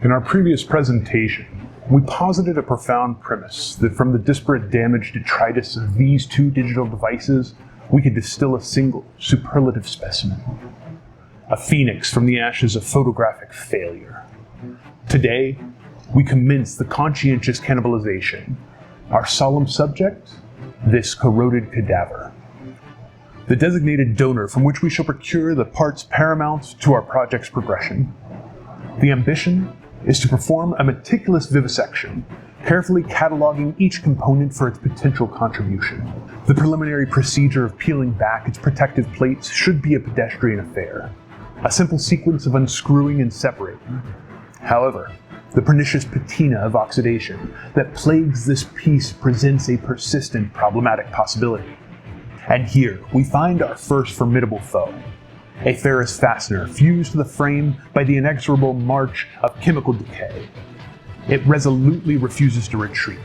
In our previous presentation, we posited a profound premise that from the disparate damaged detritus of these two digital devices, we could distill a single, superlative specimen. A phoenix from the ashes of photographic failure. Today, we commence the conscientious cannibalization. Our solemn subject, this corroded cadaver. The designated donor from which we shall procure the parts paramount to our project's progression. The ambition is to perform a meticulous vivisection, carefully cataloging each component for its potential contribution. The preliminary procedure of peeling back its protective plates should be a pedestrian affair, a simple sequence of unscrewing and separating. However, the pernicious patina of oxidation that plagues this piece presents a persistent problematic possibility. And here we find our first formidable foe. A ferrous fastener fused to the frame by the inexorable march of chemical decay. It resolutely refuses to retreat.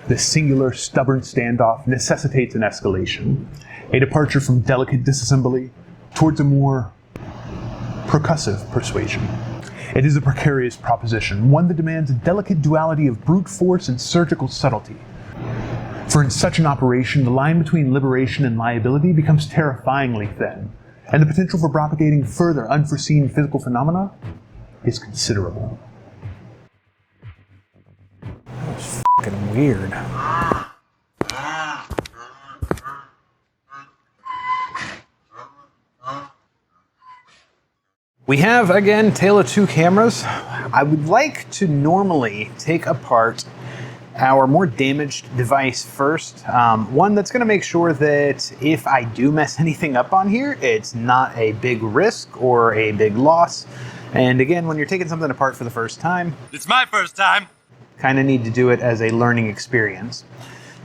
This singular, stubborn standoff necessitates an escalation, a departure from delicate disassembly towards a more percussive persuasion. It is a precarious proposition, one that demands a delicate duality of brute force and surgical subtlety. For in such an operation, the line between liberation and liability becomes terrifyingly thin, and the potential for propagating further unforeseen physical phenomena is considerable. That was fucking weird. We have, again, tale of two cameras. I would like to normally take apart our more damaged device first. One that's gonna make sure that if I do mess anything up on here, it's not a big risk or a big loss. And again, when you're taking something apart for the first time, it's my first time, kind of need to do it as a learning experience.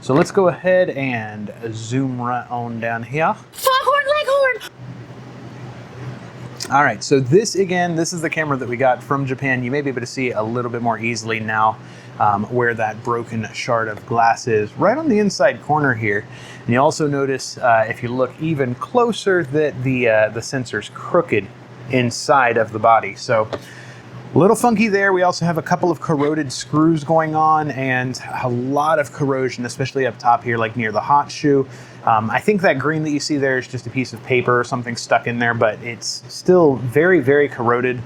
So let's go ahead and zoom right on down here. Foghorn Leghorn! All right, so this is the camera that we got from Japan. You may be able to see a little bit more easily now where that broken shard of glass is, right on the inside corner here. And you also notice, if you look even closer, that the sensor's crooked inside of the body. So a little funky there. We also have a couple of corroded screws going on and a lot of corrosion, especially up top here, like near the hot shoe. I think that green that you see there is just a piece of paper or something stuck in there, but it's still very, very corroded.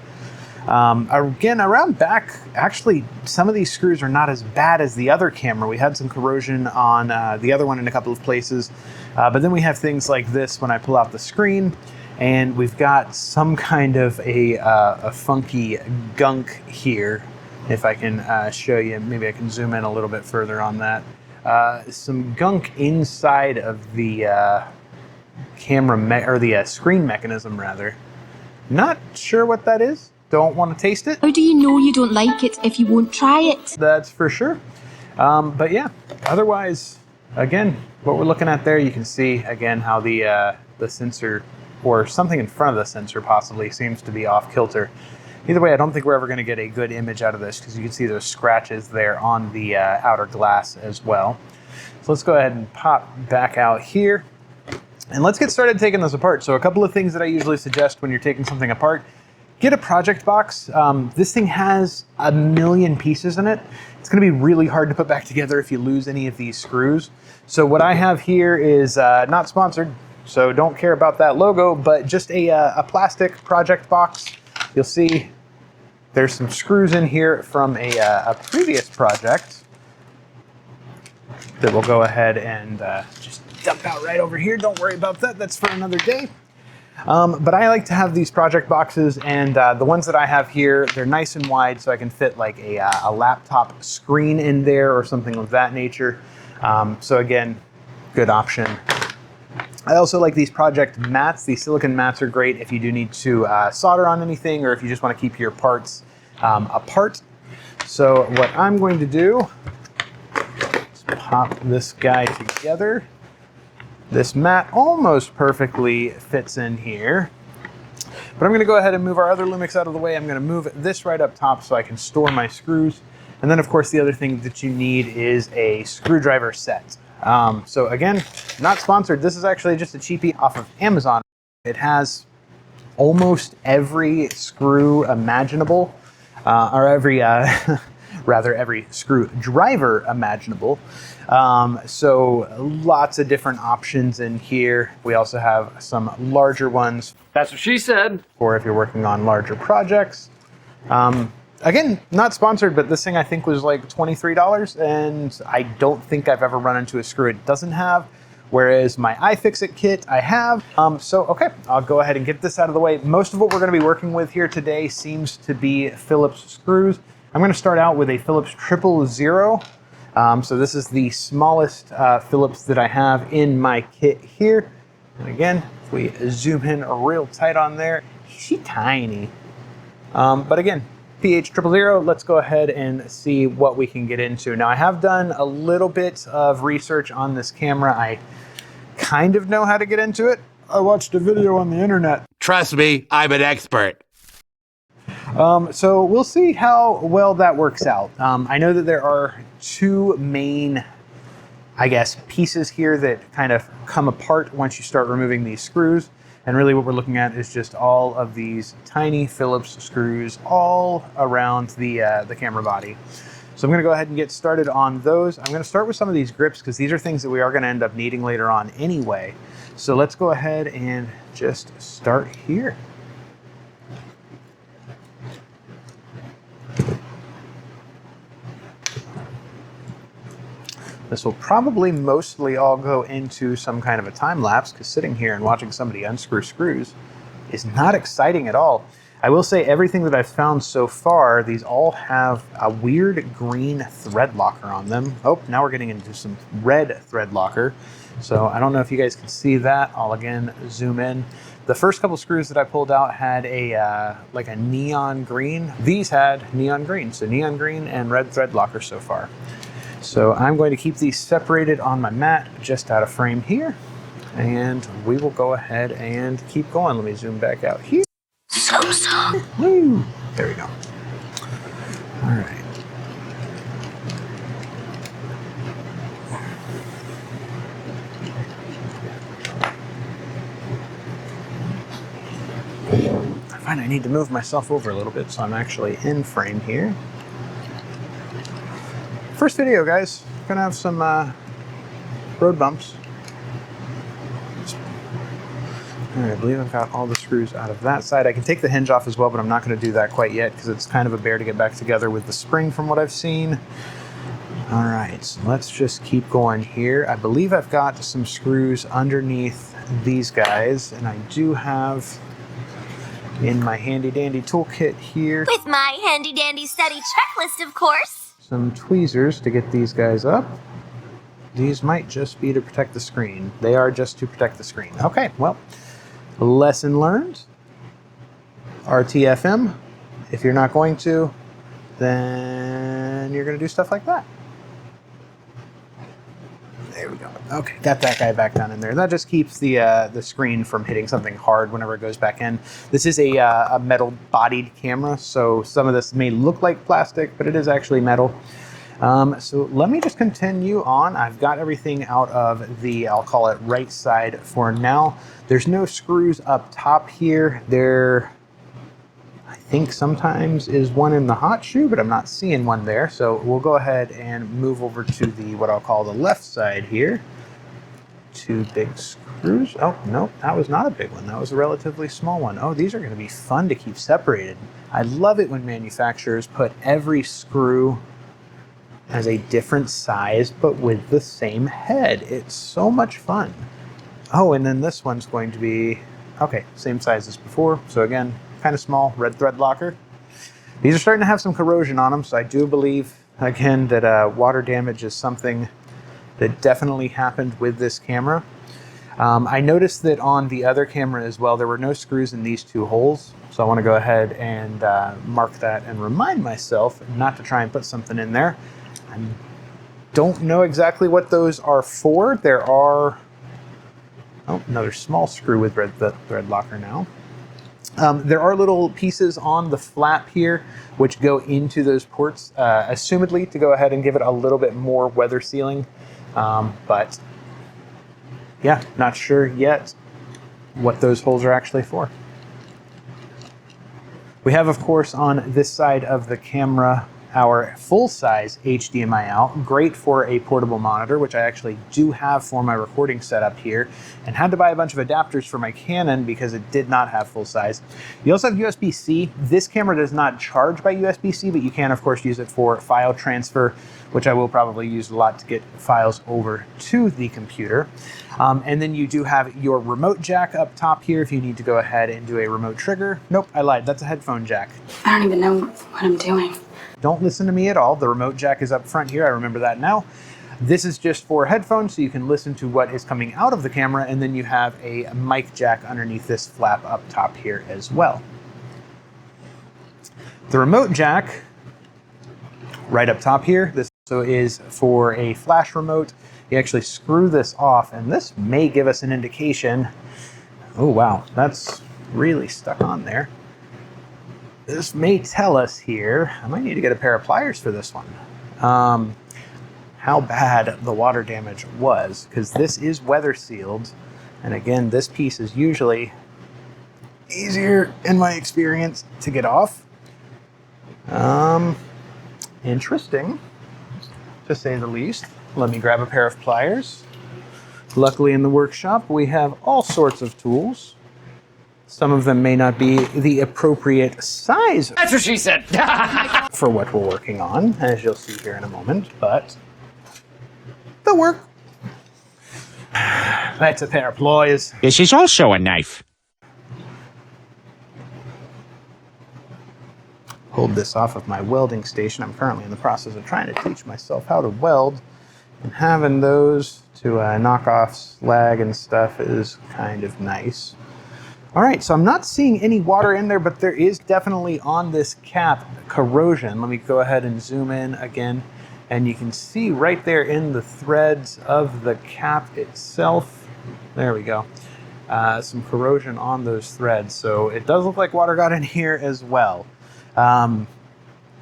Again, around back, actually, some of these screws are not as bad as the other camera. We had some corrosion on the other one in a couple of places, but then we have things like this when I pull out the screen, and we've got some kind of a funky gunk here. If I can show you, maybe I can zoom in a little bit further on that. Some gunk inside of the camera, or the screen mechanism rather. Not sure what that is. Don't want to taste it. How do you know you don't like it if you won't try it? That's for sure. But yeah, otherwise, again, what we're looking at there, you can see again how the sensor, or something in front of the sensor possibly, seems to be off kilter. Either way, I don't think we're ever going to get a good image out of this because you can see those scratches there on the outer glass as well. So let's go ahead and pop back out here and let's get started taking this apart. So a couple of things that I usually suggest when you're taking something apart: get a project box. This thing has a million pieces in it. It's going to be really hard to put back together if you lose any of these screws. So what I have here is not sponsored, so don't care about that logo, but just a plastic project box. You'll see there's some screws in here from a previous project that we'll go ahead and just dump out right over here. Don't worry about that, that's for another day. But I like to have these project boxes, and the ones that I have here, they're nice and wide, so I can fit like a laptop screen in there or something of that nature. So again, good option. I also like these project mats. These silicone mats are great if you do need to solder on anything, or if you just want to keep your parts apart. So what I'm going to do is pop this guy together. This mat almost perfectly fits in here, but I'm going to go ahead and move our other Lumix out of the way. I'm going to move this right up top so I can store my screws. And then of course the other thing that you need is a screwdriver set. So again, not sponsored. This is actually just a cheapie off of Amazon. It has almost every screw imaginable. or every, rather every screwdriver imaginable. So lots of different options in here. We also have some larger ones. That's what she said. Or if you're working on larger projects. Again, not sponsored, but this thing I think was like $23, and I don't think I've ever run into a screw it doesn't have, whereas my iFixit kit I have. So, okay, I'll go ahead and get this out of the way. Most of what we're gonna be working with here today seems to be Phillips screws. I'm gonna start out with a Phillips 000. So this is the smallest Phillips that I have in my kit here. And again, if we zoom in real tight on there, she's tiny. But again, PH 000, let's go ahead and see what we can get into. Now I have done a little bit of research on this camera. I kind of know how to get into it. I watched a video on the internet. Trust me, I'm an expert. So we'll see how well that works out. I know that there are two main, I guess, pieces here that kind of come apart once you start removing these screws. And really what we're looking at is just all of these tiny Phillips screws all around the camera body. So I'm gonna go ahead and get started on those. I'm gonna start with some of these grips because these are things that we are gonna end up needing later on anyway. So let's go ahead and just start here. This will probably mostly all go into some kind of a time lapse because sitting here and watching somebody unscrew screws is not exciting at all. I will say everything that I've found so far, these all have a weird green thread locker on them. Oh, now we're getting into some red thread locker. So I don't know if you guys can see that. I'll again zoom in. The first couple screws that I pulled out had a like a neon green. These had neon green, so neon green and red thread locker so far. So I'm going to keep these separated on my mat, just out of frame here, and we will go ahead and keep going. Let me zoom back out here. Woo! There we go. All right. I find I need to move myself over a little bit so I'm actually in frame here. First video, guys. Gonna have some road bumps. All right, I believe I've got all the screws out of that side. I can take the hinge off as well, but I'm not gonna do that quite yet because it's kind of a bear to get back together with the spring from what I've seen. All right, so let's just keep going here. I believe I've got some screws underneath these guys, and I do have in my handy dandy toolkit here. With my handy dandy study checklist, of course. Some tweezers to get these guys up. These might just be to protect the screen. They are just to protect the screen. Okay, well, lesson learned. RTFM. If you're not going to, then you're going to do stuff like that. There we go. Okay, got that guy back down in there. That just keeps the screen from hitting something hard whenever it goes back in. This is a metal-bodied camera, so some of this may look like plastic, but it is actually metal. So let me just continue on. I've got everything out of the, I'll call it right side for now. There's no screws up top here. There, I think sometimes is one in the hot shoe, but I'm not seeing one there. So we'll go ahead and move over to the, what I'll call the left side here. Two big screws. Oh, no, that was not a big one. That was a relatively small one. Oh, these are going to be fun to keep separated. I love it when manufacturers put every screw as a different size, but with the same head. It's so much fun. Oh, and then this one's going to be, okay, same size as before. So again, kind of small, red thread locker. These are starting to have some corrosion on them, so I do believe, again, that water damage is something that definitely happened with this camera. I noticed that on the other camera as well, there were no screws in these two holes. So I want to go ahead and mark that and remind myself not to try and put something in there. I don't know exactly what those are for. There are, oh, another small screw with red thread locker now. There are little pieces on the flap here which go into those ports, assumedly to go ahead and give it a little bit more weather sealing. But yeah, not sure yet what those holes are actually for. We have, of course, on this side of the camera, our full-size HDMI out, great for a portable monitor, which I actually do have for my recording setup here, and had to buy a bunch of adapters for my Canon because it did not have full size. You also have USB-C. This camera does not charge by USB-C, but you can, of course, use it for file transfer, which I will probably use a lot to get files over to the computer. And then you do have your remote jack up top here if you need to go ahead and do a remote trigger. Nope, I lied, that's a headphone jack. I don't even know what I'm doing. Don't listen to me at all. The remote jack is up front here. I remember that now. This is just for headphones, so you can listen to what is coming out of the camera, and then you have a mic jack underneath this flap up top here as well. The remote jack, right up top here, this also is for a flash remote. You actually screw this off, and this may give us an indication. Oh wow, that's really stuck on there. This may tell us here, I might need to get a pair of pliers for this one, how bad the water damage was, because this is weather sealed. And again, this piece is usually easier, in my experience, to get off. Interesting, to say the least. Let me grab a pair of pliers. Luckily in the workshop, we have all sorts of tools. Some of them may not be the appropriate size. That's what she said. For what we're working on, as you'll see here in a moment, but they'll work. That's a pair of pliers. This is also a knife. Hold this off of my welding station. I'm currently in the process of trying to teach myself how to weld, and having those to knock off slag and stuff is kind of nice. All right, so I'm not seeing any water in there, but there is definitely on this cap corrosion. Let me go ahead and zoom in again, and you can see right there in the threads of the cap itself, there we go, some corrosion on those threads. So it does look like water got in here as well.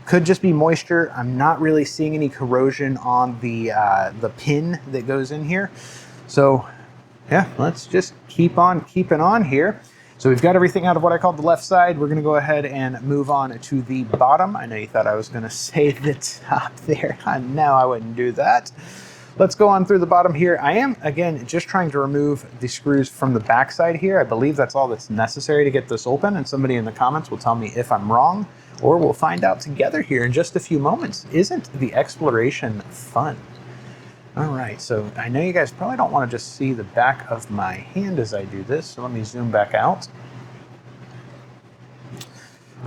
Could just be moisture. I'm not really seeing any corrosion on the pin that goes in here. So yeah, let's just keep on keeping on here. So we've got everything out of what I called the left side. We're gonna go ahead and move on to the bottom. I know you thought I was gonna say the top there. No, I wouldn't do that. Let's go on through the bottom here. I am, again, just trying to remove the screws from the back side here. I believe that's all that's necessary to get this open, and somebody in the comments will tell me if I'm wrong, or we'll find out together here in just a few moments. Isn't the exploration fun? All right, so I know you guys probably don't want to just see the back of my hand as I do this, so let me zoom back out.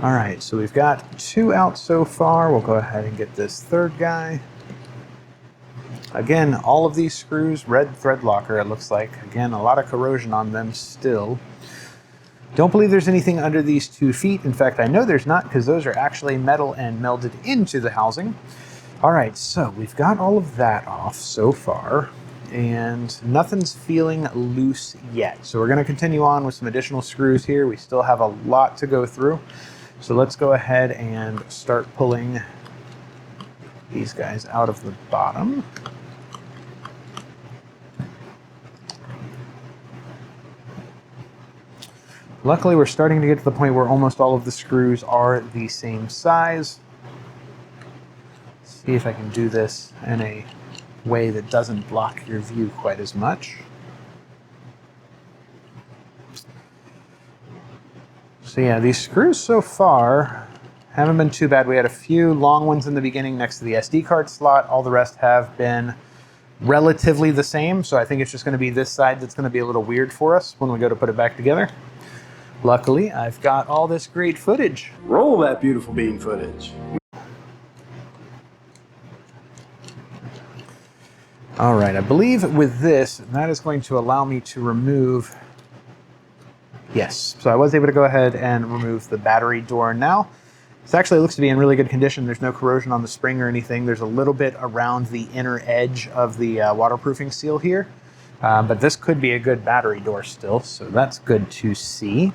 All right, so we've got 2 out so far. We'll go ahead and get this third guy. Again, all of these screws, red thread locker, it looks like. Again, a lot of corrosion on them still. Don't believe there's anything under these 2 feet. In fact, I know there's not, because those are actually metal and melded into the housing. All right, so we've got all of that off so far, and nothing's feeling loose yet. So we're gonna continue on with some additional screws here. We still have a lot to go through. So let's go ahead and start pulling these guys out of the bottom. Luckily, we're starting to get to the point where almost all of the screws are the same size. See if I can do this in a way that doesn't block your view quite as much. So yeah, these screws so far haven't been too bad. We had a few long ones in the beginning next to the SD card slot. All the rest have been relatively the same. So I think it's just going to be this side that's going to be a little weird for us when we go to put it back together. Luckily, I've got all this great footage. Roll that beautiful bean footage. All right, I believe with this, that is going to allow me to remove, yes, so I was able to go ahead and remove the battery door now. This actually looks to be in really good condition. There's no corrosion on the spring or anything. There's a little bit around the inner edge of the waterproofing seal here, but this could be a good battery door still, so that's good to see.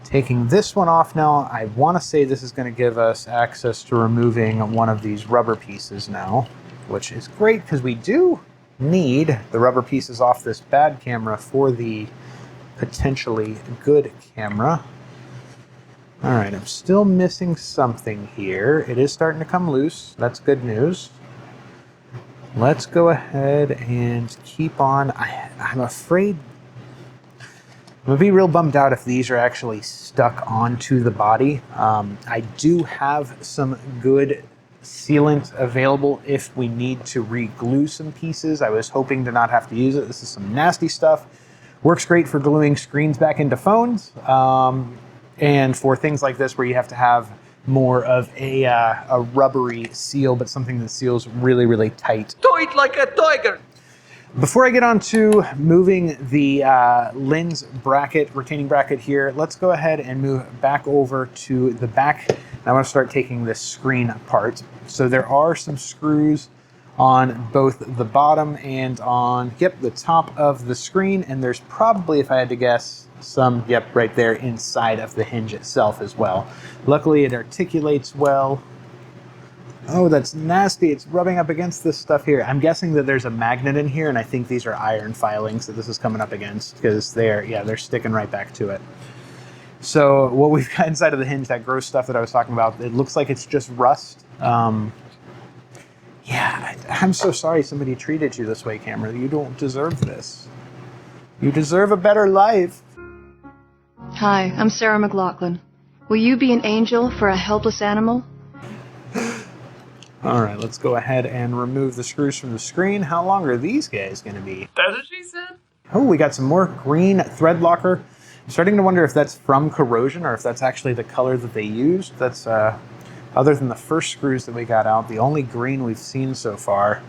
Taking this one off now, I want to say this is going to give us access to removing one of these rubber pieces now, which is great because we do need the rubber pieces off this bad camera for the potentially good camera. All right, I'm still missing something here. It is starting to come loose. That's good news. Let's go ahead and keep on. I'm afraid I'm gonna be real bummed out if these are actually stuck onto the body. I do have some good sealant available if we need to re-glue some pieces. I was hoping to not have to use it. This is some nasty stuff. Works great for gluing screens back into phones, and for things like this where you have to have more of a rubbery seal, but something that seals really, really tight. Do it like a tiger. Before I get on to moving the lens bracket, retaining bracket here, let's go ahead and move back over to the back. I want to start taking this screen apart. So there are some screws on both the bottom and on, the top of the screen. And there's probably, if I had to guess, some, right there inside of the hinge itself as well. Luckily it articulates well. Oh, that's nasty. It's rubbing up against this stuff here. I'm guessing that there's a magnet in here, and I think these are iron filings that this is coming up against, because they're sticking right back to it. So what we've got inside of the hinge, that gross stuff that I was talking about, it looks like it's just rust. I'm so sorry somebody treated you this way, camera. You don't deserve this. You deserve a better life. Hi, I'm Sarah McLaughlin. Will you be an angel for a helpless animal? All right, let's go ahead and remove the screws from the screen. How long are these guys going to be? That's what she said. Oh, we got some more green thread locker. I'm starting to wonder if that's from corrosion or if that's actually the color that they used. That's, other than the first screws that we got out, the only green we've seen so far.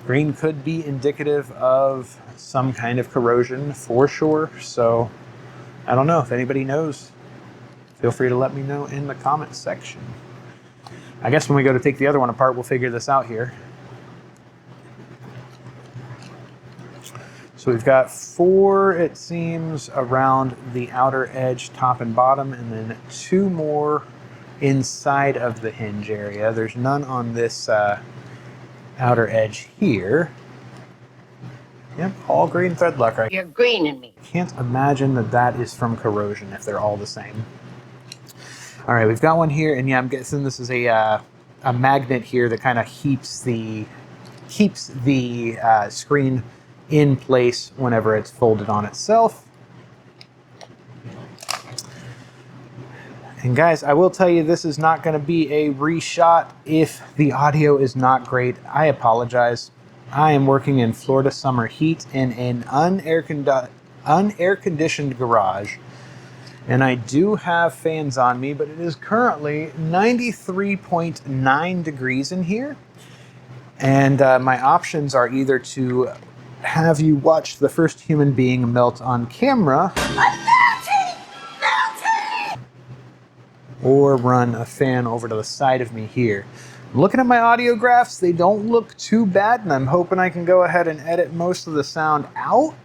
Green could be indicative of some kind of corrosion for sure. So I don't know if anybody knows. Feel free to let me know in the comments section. I guess when we go to take the other one apart, we'll figure this out here. So we've got 4, it seems, around the outer edge, top and bottom, and then 2 more inside of the hinge area. There's none on this outer edge here. Yep, all green thread locker. You're greening me. Can't imagine that that is from corrosion if they're all the same. All right, we've got one here, and I'm guessing this is a magnet here that kind of keeps the screen in place whenever it's folded on itself. And guys, I will tell you, this is not going to be a reshot if the audio is not great. I apologize. I am working in Florida summer heat in an unair-conditioned garage. And I do have fans on me, but it is currently 93.9 degrees in here. And my options are either to have you watch the first human being melt on camera, or run a fan over to the side of me here. Looking at my audio graphs, they don't look too bad, and I'm hoping I can go ahead and edit most of the sound out.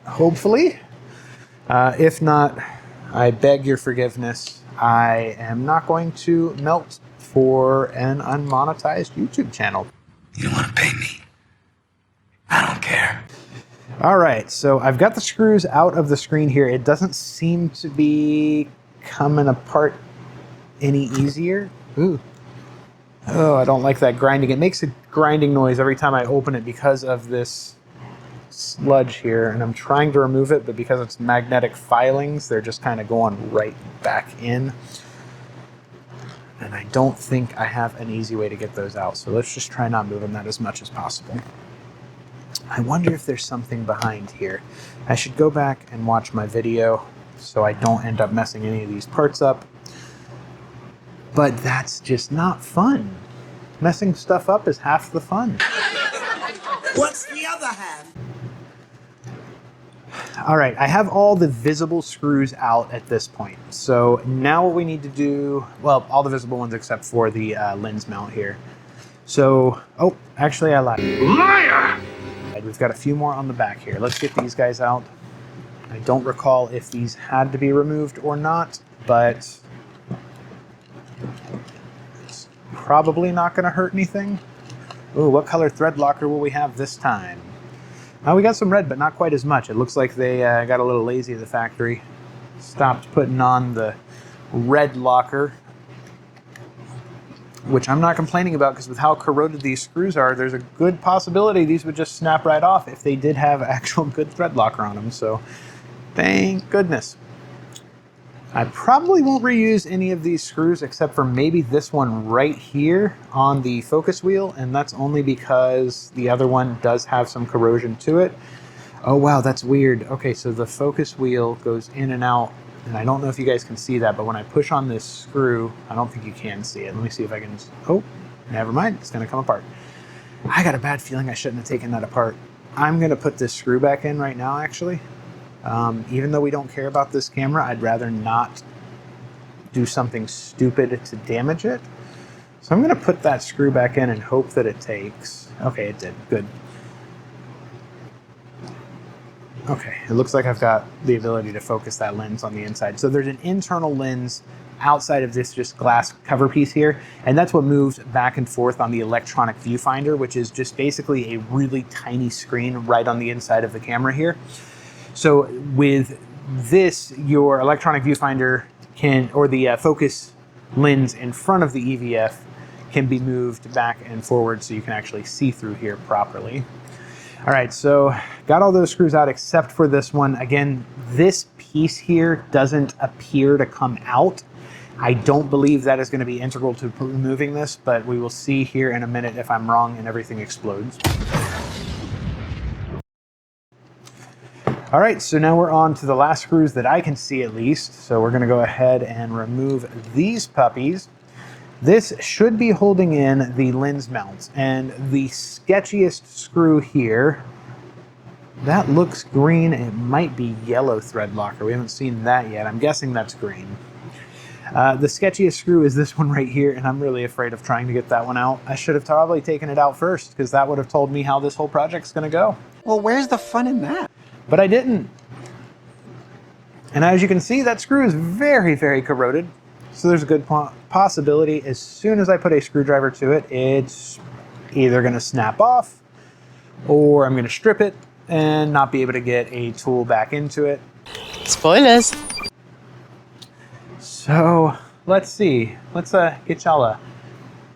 Hopefully. If not, I beg your forgiveness. I am not going to melt for an unmonetized YouTube channel. You want to pay me? I don't care. All right, so I've got the screws out of the screen here. It doesn't seem to be coming apart any easier. Ooh. Oh, I don't like that grinding. It makes a grinding noise every time I open it because of this sludge here, and I'm trying to remove it, but because it's magnetic filings, they're just kind of going right back in. And I don't think I have an easy way to get those out, so let's just try not moving that as much as possible. I wonder if there's something behind here. I should go back and watch my video so I don't end up messing any of these parts up. But that's just not fun. Messing stuff up is half the fun. What's the other half? All right, I have all the visible screws out at this point. So now what we need to do, well, all the visible ones except for the lens mount here. So, oh, actually I lied. Liar! We've got a few more on the back here. Let's get these guys out. I don't recall if these had to be removed or not, but it's probably not going to hurt anything. Ooh, what color thread locker will we have this time? We got some red, but not quite as much. It looks like they got a little lazy at the factory. Stopped putting on the red locker, which I'm not complaining about because with how corroded these screws are, there's a good possibility these would just snap right off if they did have actual good thread locker on them. So thank goodness. I probably won't reuse any of these screws except for maybe this one right here on the focus wheel, and that's only because the other one does have some corrosion to it. Oh wow, that's weird. Okay, so the focus wheel goes in and out, and I don't know if you guys can see that, but when I push on this screw, I don't think you can see it. Let me see if I can, oh, never mind, it's gonna come apart. I got a bad feeling I shouldn't have taken that apart. I'm gonna put this screw back in right now, actually. Even though we don't care about this camera, I'd rather not do something stupid to damage it. So I'm gonna put that screw back in and hope that it takes. Okay, it did, good. Okay, it looks like I've got the ability to focus that lens on the inside. So there's an internal lens outside of this just glass cover piece here, and that's what moves back and forth on the electronic viewfinder, which is just basically a really tiny screen right on the inside of the camera here. So with this, your electronic viewfinder can, or the focus lens in front of the EVF can be moved back and forward so you can actually see through here properly. All right, so got all those screws out except for this one. Again, this piece here doesn't appear to come out. I don't believe that is going to be integral to removing this, but we will see here in a minute if I'm wrong and everything explodes. All right, so now we're on to the last screws that I can see at least. So we're going to go ahead and remove these puppies. This should be holding in the lens mounts, and the sketchiest screw here, that looks green. It might be yellow thread locker. We haven't seen that yet. I'm guessing that's green. The sketchiest screw is this one right here, and I'm really afraid of trying to get that one out. I should have probably taken it out first because that would have told me how this whole project's going to go. Well, where's the fun in that? But I didn't. And as you can see, that screw is very, very corroded. So there's a good possibility as soon as I put a screwdriver to it, it's either going to snap off or I'm going to strip it and not be able to get a tool back into it. Spoilers. So let's see. Let's get y'all a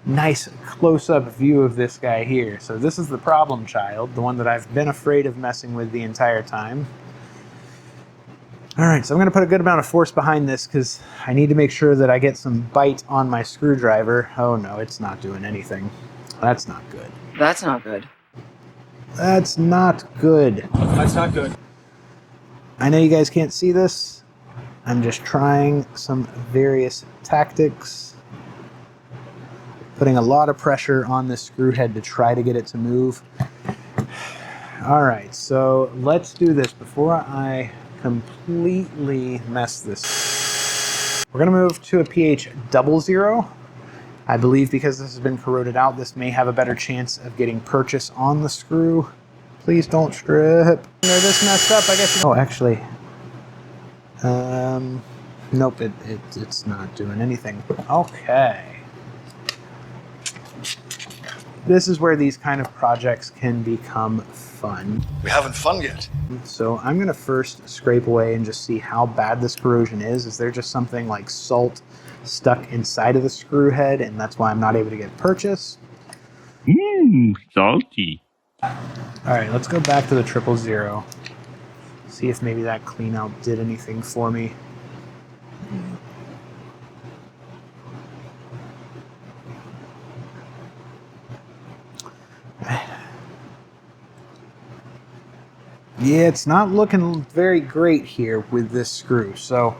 nice close-up view of this guy here. So this is the problem child, the one that I've been afraid of messing with the entire time. All right, so I'm gonna put a good amount of force behind this because I need to make sure that I get some bite on my screwdriver. Oh no, it's not doing anything. That's not good. That's not good. That's not good. That's not good. I know you guys can't see this. I'm just trying some various tactics. Putting a lot of pressure on this screw head to try to get it to move. All right, so let's do this before I completely mess this. We're gonna move to a pH 00. I believe because this has been corroded out, this may have a better chance of getting purchase on the screw. Please don't strip. They're this messed up, I guess. Oh, actually, nope, it's not doing anything. Okay. This is where these kind of projects can become fun. We haven't fun yet. So I'm gonna first scrape away and just see how bad this corrosion is. Is there just something like salt stuck inside of the screw head and that's why I'm not able to get purchase? Salty. All right, let's go back to the 000. See if maybe that clean out did anything for me. Yeah, it's not looking very great here with this screw. So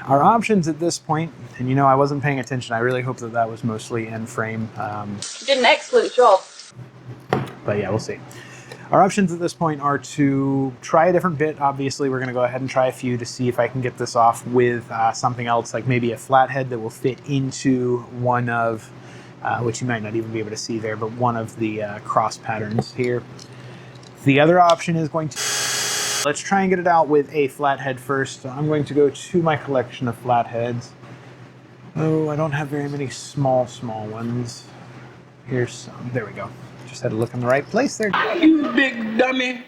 our options at this point, and you know I wasn't paying attention, I really hope that that was mostly in frame. You did an excellent job. But yeah, we'll see. Our options at this point are to try a different bit. Obviously, we're going to go ahead and try a few to see if I can get this off with something else, like maybe a flathead that will fit into one of, which you might not even be able to see there, but one of the cross patterns here. The other option is going to, let's try and get it out with a flathead first. So I'm going to go to my collection of flatheads. Oh, I don't have very many small ones. Here's some, there we go. Just had to look in the right place there. You big dummy.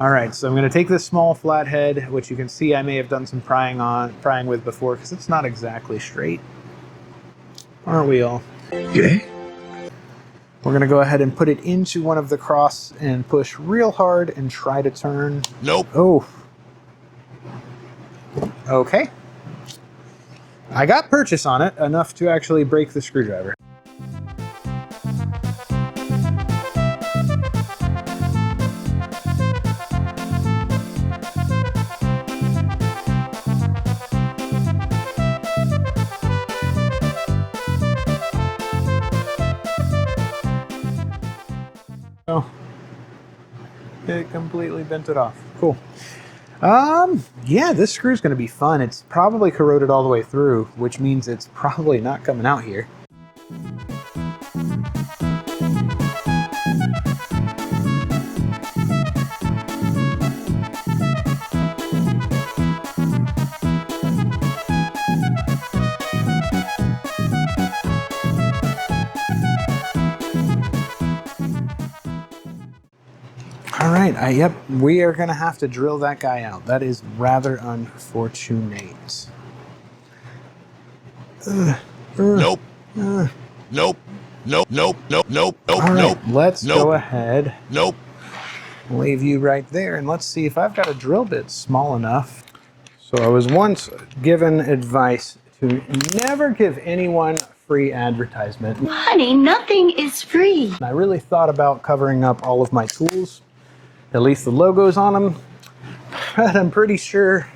All right, so I'm going to take this small flathead, which you can see I may have done some prying with before, because it's not exactly straight. Aren't we all? Okay. We're going to go ahead and put it into one of the cross and push real hard and try to turn. Nope. Oh. Okay. I got purchase on it, enough to actually break the screwdriver. Oh, it completely bent it off. Cool. Yeah, this screw's going to be fun. It's probably corroded all the way through, which means it's probably not coming out here. All right, yep, we are gonna have to drill that guy out. That is rather unfortunate. Nope. Nope. Nope. Nope. Nope. Nope. Nope. All right, Nope. let's Nope. go ahead. Nope. Leave you right there, and let's see if I've got a drill bit small enough. So I was once given advice to never give anyone free advertisement. Honey, nothing is free. And I really thought about covering up all of my tools, at least the logos on them, but I'm pretty sure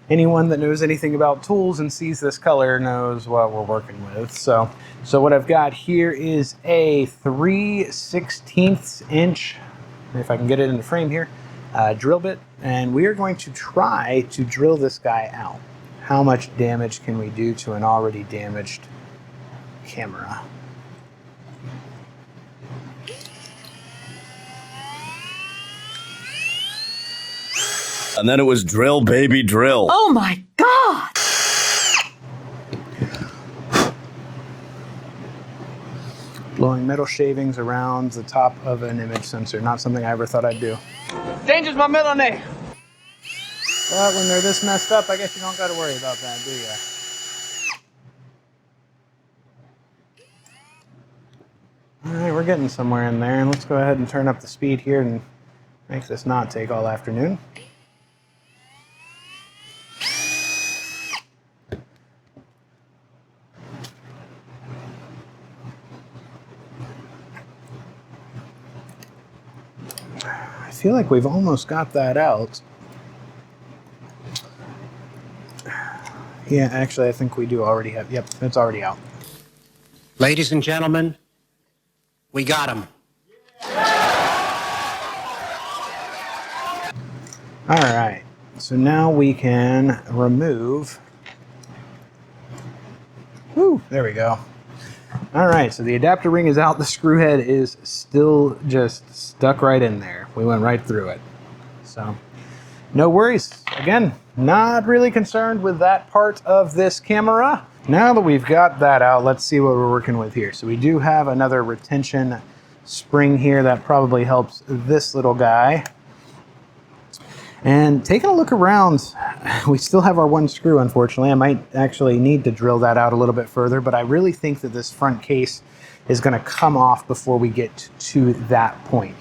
anyone that knows anything about tools and sees this color knows what we're working with. So what I've got here is a 3/16 inch, if I can get it in the frame here, drill bit, and we are going to try to drill this guy out. How much damage can we do to an already damaged camera? And then it was drill, baby, drill. Oh my God! Blowing metal shavings around the top of an image sensor. Not something I ever thought I'd do. Danger's my middle name. But when they're this messed up, I guess you don't got to worry about that, do you? All right, we're getting somewhere in there, and let's go ahead and turn up the speed here and make this not take all afternoon. I feel like we've almost got that out. Yeah, actually, I think we do already have. Yep, it's already out. Ladies and gentlemen, we got him. All right, so now we can remove. Woo, there we go. All right, so the adapter ring is out. The screw head is still just stuck right in there. We went right through it. So no worries. Again, not really concerned with that part of this camera. Now that we've got that out, let's see what we're working with here. So we do have another retention spring here that probably helps this little guy. And taking a look around, we still have our one screw, unfortunately. I might actually need to drill that out a little bit further, but I really think that this front case is gonna come off before we get to that point.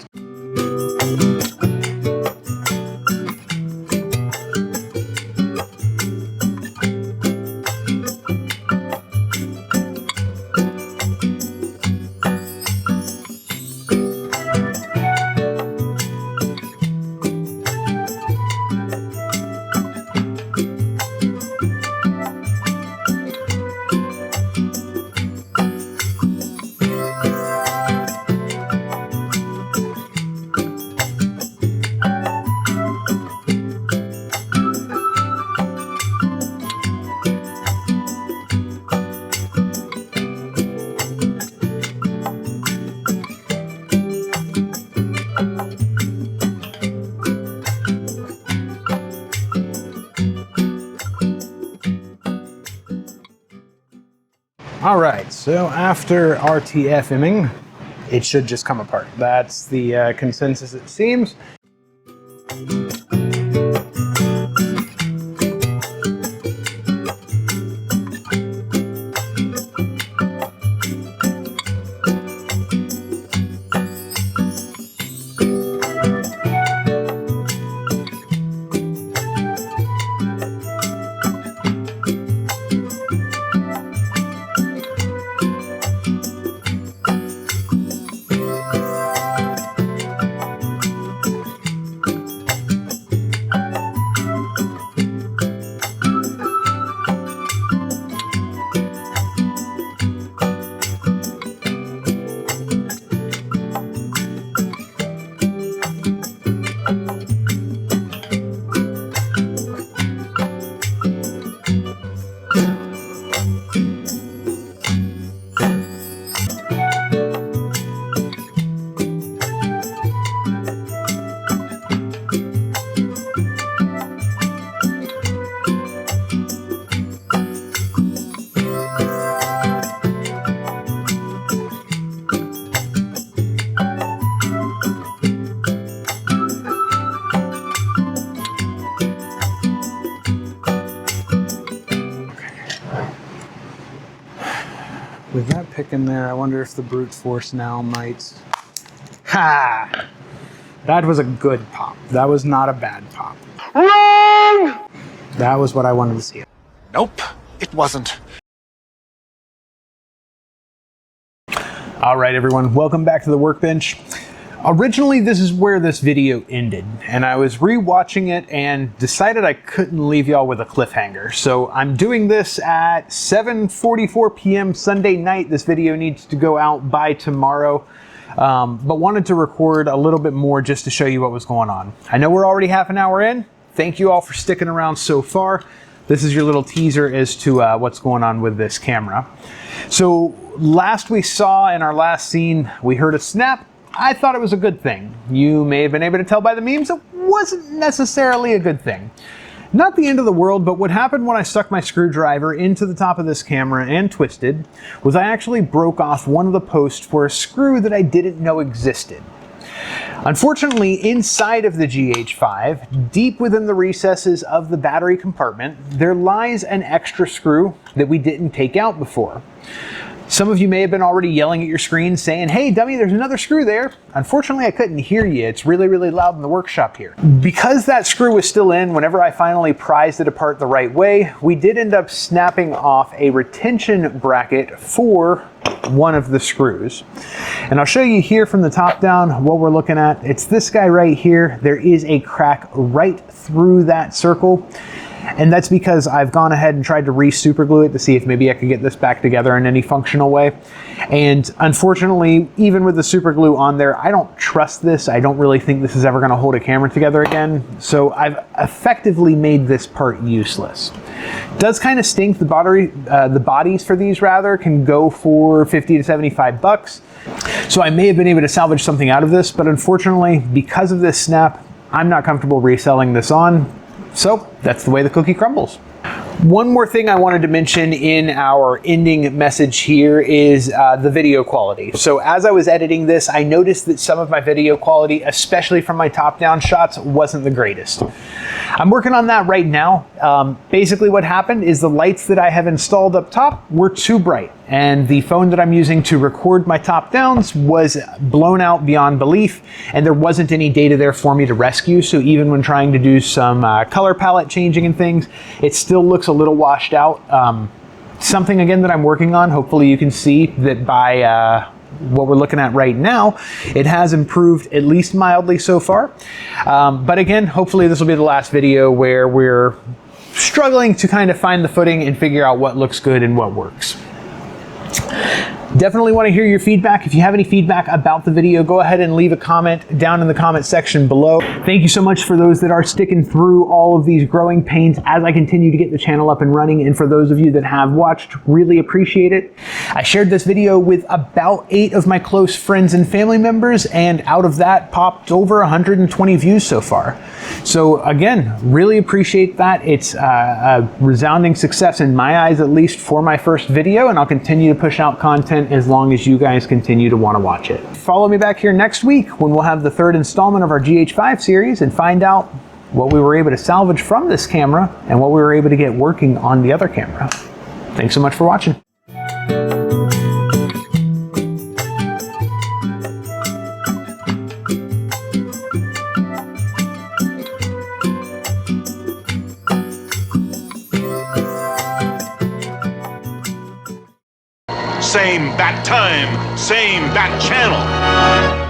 All right, so after RTFMing, it should just come apart. That's the consensus, it seems. With that pick in there, I wonder if the brute force now might... Ha! That was a good pop. That was not a bad pop. Wrong! That was what I wanted to see. Nope, it wasn't. All right, everyone, welcome back to the workbench. Originally, this is where this video ended, and I was re-watching it and decided I couldn't leave y'all with a cliffhanger. So I'm doing this at 7:44 p.m. Sunday night. This video needs to go out by tomorrow, but wanted to record a little bit more just to show you what was going on. I know we're already half an hour in. Thank you all for sticking around so far. This is your little teaser as to what's going on with this camera. So last we saw in our last scene, we heard a snap. I thought it was a good thing. You may have been able to tell by the memes it wasn't necessarily a good thing. Not the end of the world, but what happened when I stuck my screwdriver into the top of this camera and twisted was I actually broke off one of the posts for a screw that I didn't know existed. Unfortunately, inside of the GH5, deep within the recesses of the battery compartment, there lies an extra screw that we didn't take out before. Some of you may have been already yelling at your screen saying, "Hey dummy, there's another screw there." Unfortunately, I couldn't hear you. It's really, really loud in the workshop here. Because that screw was still in, whenever I finally prized it apart the right way, we did end up snapping off a retention bracket for one of the screws. And I'll show you here from the top down what we're looking at. It's this guy right here. There is a crack right through that circle. And that's because I've gone ahead and tried to re-super glue it to see if maybe I could get this back together in any functional way. And unfortunately, even with the super glue on there, I don't trust this. I don't really think this is ever gonna hold a camera together again. So I've effectively made this part useless. It does kind of stink. The bodies for these rather can go for 50 to 75 bucks. So I may have been able to salvage something out of this, but unfortunately, because of this snap, I'm not comfortable reselling this on. So that's the way the cookie crumbles. One more thing I wanted to mention in our ending message here is the video quality. So as I was editing this, I noticed that some of my video quality, especially from my top-down shots, wasn't the greatest. I'm working on that right now. Basically what happened is the lights that I have installed up top were too bright, and the phone that I'm using to record my top-downs was blown out beyond belief, and there wasn't any data there for me to rescue. So even when trying to do some color palette changing and things, it still looks a little washed out. Something again that I'm working on. Hopefully you can see that by what we're looking at right now, it has improved at least mildly so far. But again, hopefully this will be the last video where we're struggling to kind of find the footing and figure out what looks good and what works. Definitely want to hear your feedback. If you have any feedback about the video, go ahead and leave a comment down in the comment section below. Thank you so much for those that are sticking through all of these growing pains as I continue to get the channel up and running. And for those of you that have watched, really appreciate it. I shared this video with about 8 of my close friends and family members, and out of that popped over 120 views so far. So again, really appreciate that. It's a resounding success in my eyes, at least for my first video, and I'll continue to push out content as long as you guys continue to want to watch it. Follow me back here next week when we'll have the 3rd installment of our GH5 series and find out what we were able to salvage from this camera and what we were able to get working on the other camera. Thanks so much for watching. Same bat time, same bat channel.